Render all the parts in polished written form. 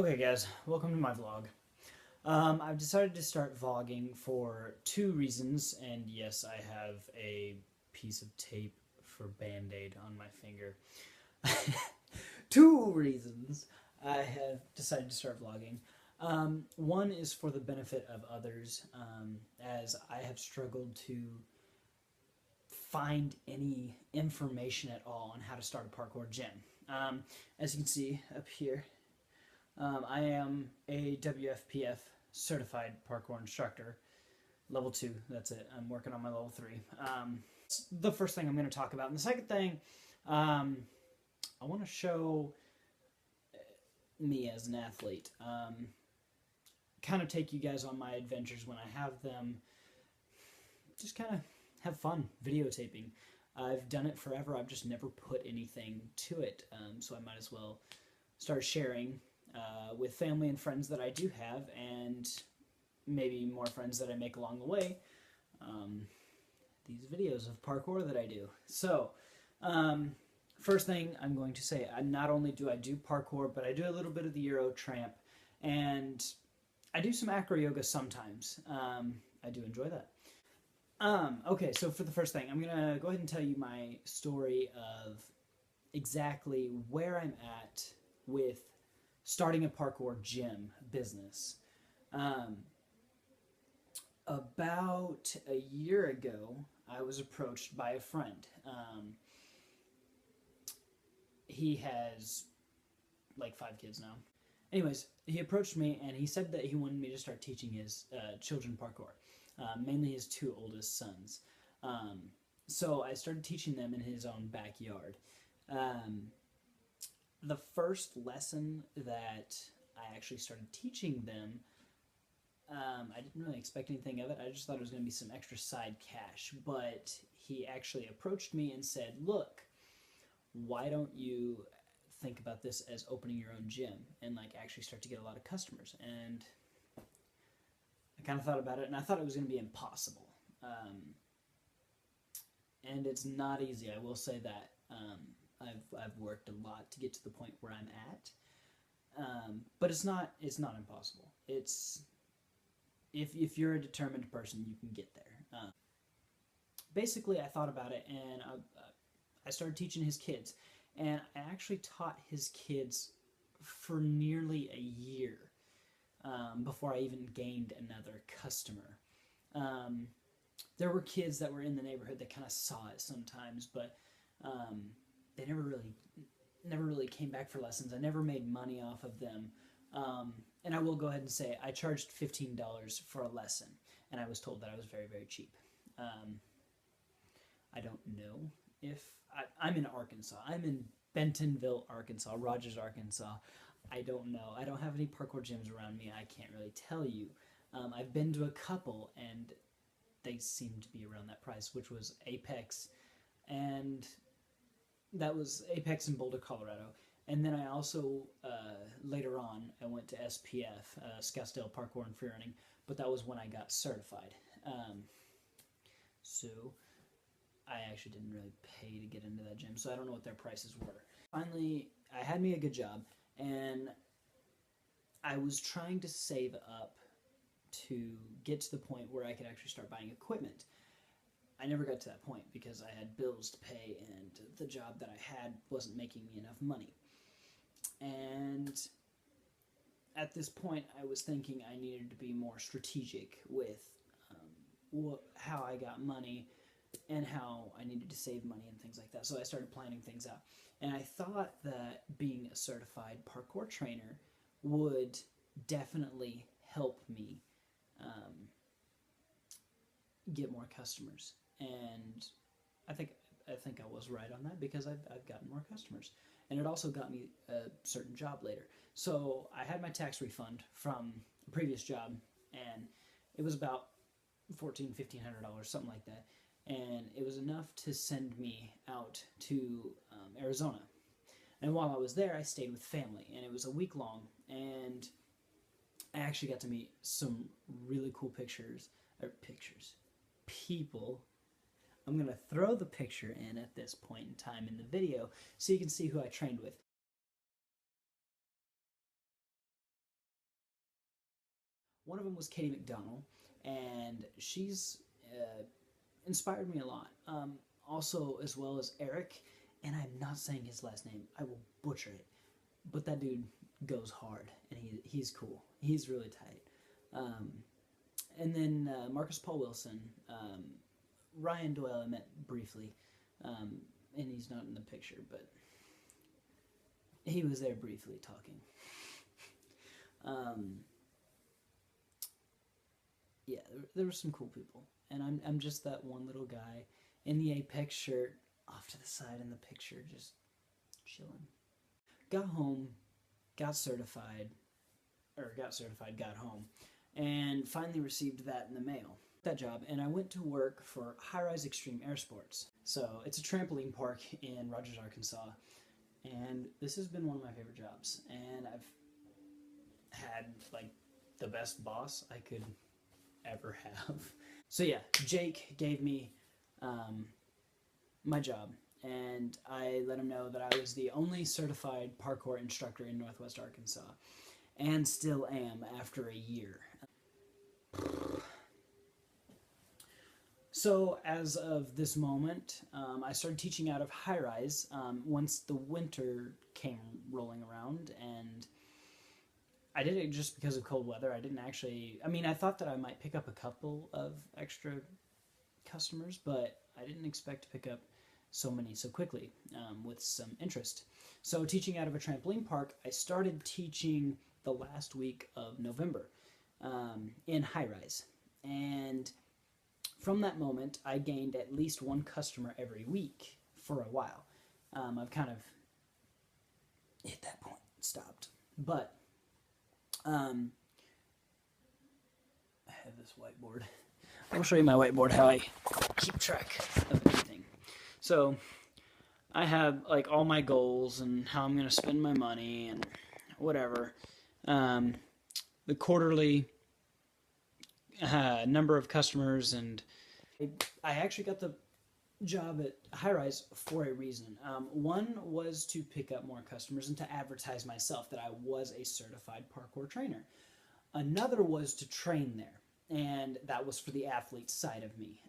Okay guys, welcome to my vlog. I've decided to start vlogging for two reasons, and yes, I have a piece of tape for Band-Aid on my finger. Two reasons I have decided to start vlogging. One is for the benefit of others, as I have struggled to find any information at all on how to start a parkour gym. As you can see up here, I am a WFPF certified parkour instructor, level 2, that's it. I'm working on my level 3. The first thing I'm going to talk about. And the second thing, I want to show me as an athlete. Kind of take you guys on my adventures when I have them. Just kind of have fun videotaping. I've done it forever. I've just never put anything to it, so I might as well start sharing with family and friends that I do have, and maybe more friends that I make along the way, these videos of parkour that I do. So, first thing I'm going to say, not only do I do parkour, but I do a little bit of the Euro tramp, and I do some acro yoga sometimes. I do enjoy that. Okay, so for the first thing, I'm going to go ahead and tell you my story of exactly where I'm at with starting a parkour gym business. About a year ago, I was approached by a friend. He has like 5 kids now. Anyways, he approached me and he said that he wanted me to start teaching his children parkour, mainly his 2 oldest sons. So I started teaching them in his own backyard. The first lesson that I actually started teaching them, I didn't really expect anything of it. I just thought it was going to be some extra side cash. But he actually approached me and said, look, why don't you think about this as opening your own gym and like actually start to get a lot of customers? And I kind of thought about it, and I thought it was going to be impossible. And it's not easy, I will say that. I've worked a lot to get to the point where I'm at, but it's not impossible. It's if you're a determined person, you can get there. Basically, I thought about it, and I started teaching his kids, and I actually taught his kids for nearly a year before I even gained another customer. There were kids that were in the neighborhood that kind of saw it sometimes, but they never really came back for lessons. I never made money off of them. And I will go ahead and say I charged $15 for a lesson, and I was told that I was very, very cheap. I don't know if I'm in Arkansas. I'm in Bentonville, Arkansas, Rogers, Arkansas. I don't know. I don't have any parkour gyms around me. I can't really tell you. I've been to a couple, and they seem to be around that price, which was Apex, and that was Apex in Boulder, Colorado. And then I also, later on, I went to SPF, Scottsdale Parkour and Free Running, but that was when I got certified. So I actually didn't really pay to get into that gym, so I don't know what their prices were. Finally, I had me a good job, and I was trying to save up to get to the point where I could actually start buying equipment. I never got to that point because I had bills to pay, and the job that I had wasn't making me enough money. And at this point, I was thinking I needed to be more strategic with how I got money and how I needed to save money and things like that. So I started planning things out. And I thought that being a certified parkour trainer would definitely help me get more customers. And I think I was right on that, because I've gotten more customers, and it also got me a certain job later. So I had my tax refund from a previous job, and it was about $1,500, something like that, and it was enough to send me out to Arizona. And while I was there, I stayed with family, and it was a week long, and I actually got to meet some really cool people. I'm going to throw the picture in at this point in time in the video so you can see who I trained with. One of them was Katie McDonald, and she's inspired me a lot. Also, as well as Eric, and I'm not saying his last name. I will butcher it. But that dude goes hard, and he's cool. He's really tight. And then Marcus Paul Wilson, Ryan Doyle I met briefly, and he's not in the picture, but he was there briefly talking. Yeah, there were some cool people, and I'm just that one little guy in the Apex shirt off to the side in the picture, just chilling. Got home, got certified, got home, and finally received that in the mail. That job, and I went to work for High Rise Extreme Air Sports. So it's a trampoline park in Rogers, Arkansas, and this has been one of my favorite jobs. And I've had like the best boss I could ever have. So yeah, Jake gave me my job, and I let him know that I was the only certified parkour instructor in Northwest Arkansas, and still am after a year. So as of this moment, I started teaching out of High Rise once the winter came rolling around, and I did it just because of cold weather. I didn't actually, I thought that I might pick up a couple of extra customers, but I didn't expect to pick up so many so quickly with some interest. So teaching out of a trampoline park, I started teaching the last week of November in High Rise. And from that moment, I gained at least one customer every week for a while. I've kind of hit that point, stopped. But I have this whiteboard. I'll show you my whiteboard, how I keep track of everything. So I have like all my goals and how I'm going to spend my money and whatever. The quarterly number of customers, and I actually got the job at High Rise for a reason. One was to pick up more customers and to advertise myself that I was a certified parkour trainer. Another was to train there, and that was for the athlete side of me.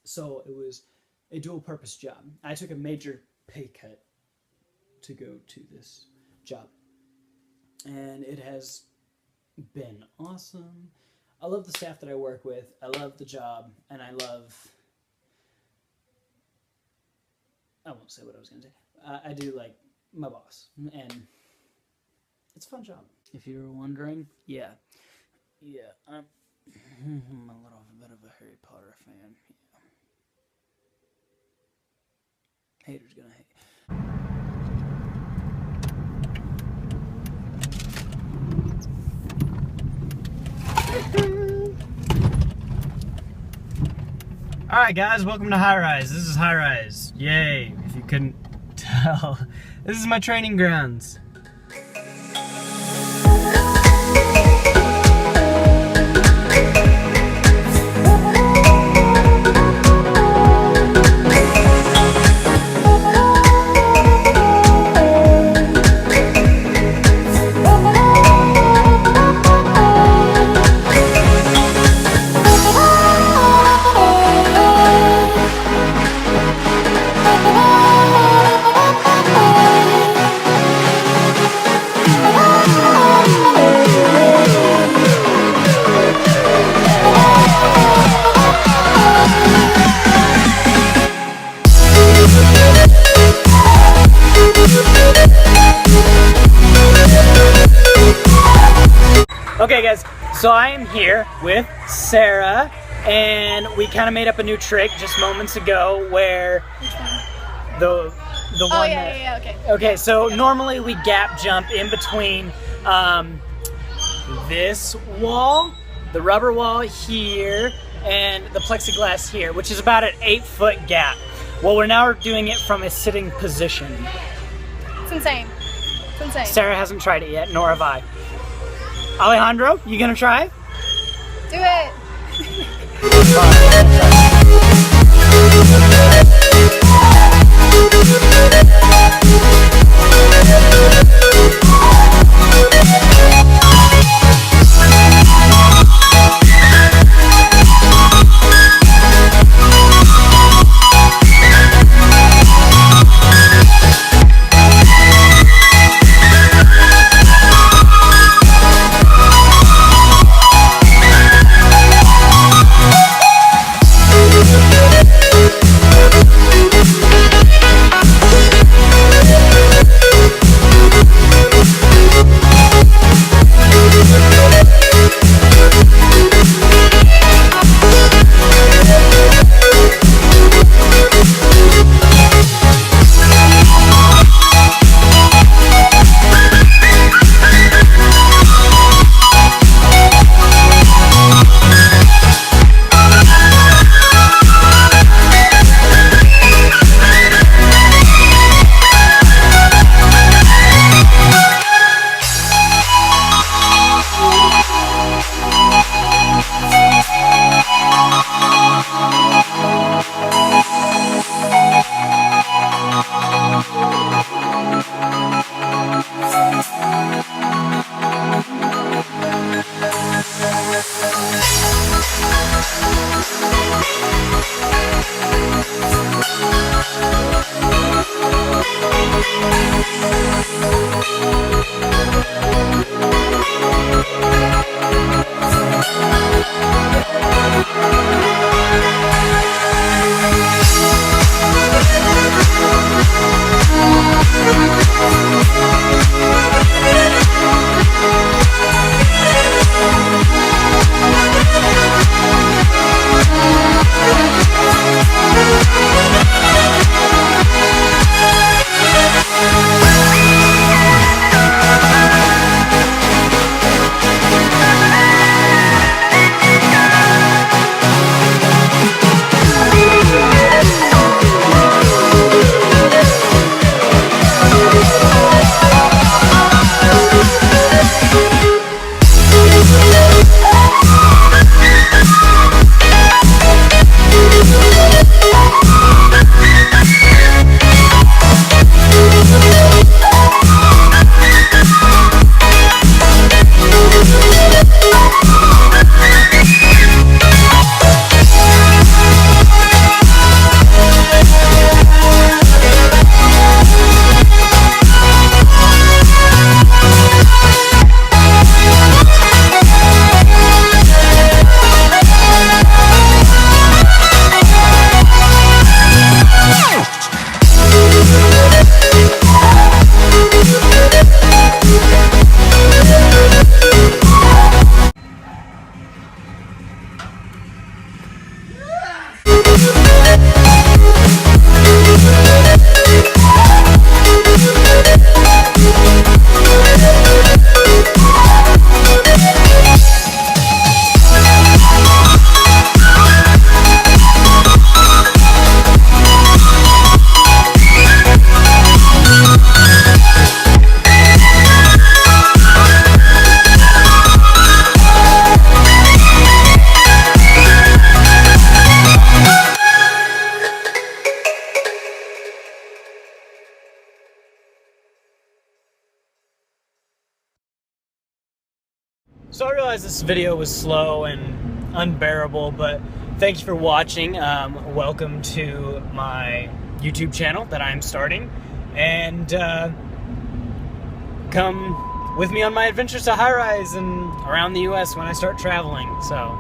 So it was a dual purpose job. I took a major pay cut to go to this job, and it has been awesome. I love the staff that I work with. I love the job, and I won't say what I was going to say. I do like my boss, and it's a fun job. If you were wondering, yeah, I'm a little bit of a Harry Potter fan. Yeah. Haters gonna hate. Alright guys, welcome to High Rise. This is High Rise. Yay, if you couldn't tell. This is my training grounds. Okay guys, so I am here with Sarah, and we kind of made up a new trick just moments ago where the one okay. Okay, so normally we gap jump in between this wall, the rubber wall here, and the plexiglass here, which is about an 8-foot gap. Well, we're now doing it from a sitting position. It's insane. It's insane. Sarah hasn't tried it yet, nor have I. Alejandro, you gonna try? Do it! So I realize this video was slow and unbearable, but thank you for watching. Welcome to my YouTube channel that I'm starting, and come with me on my adventures to high rise and around the US when I start traveling. So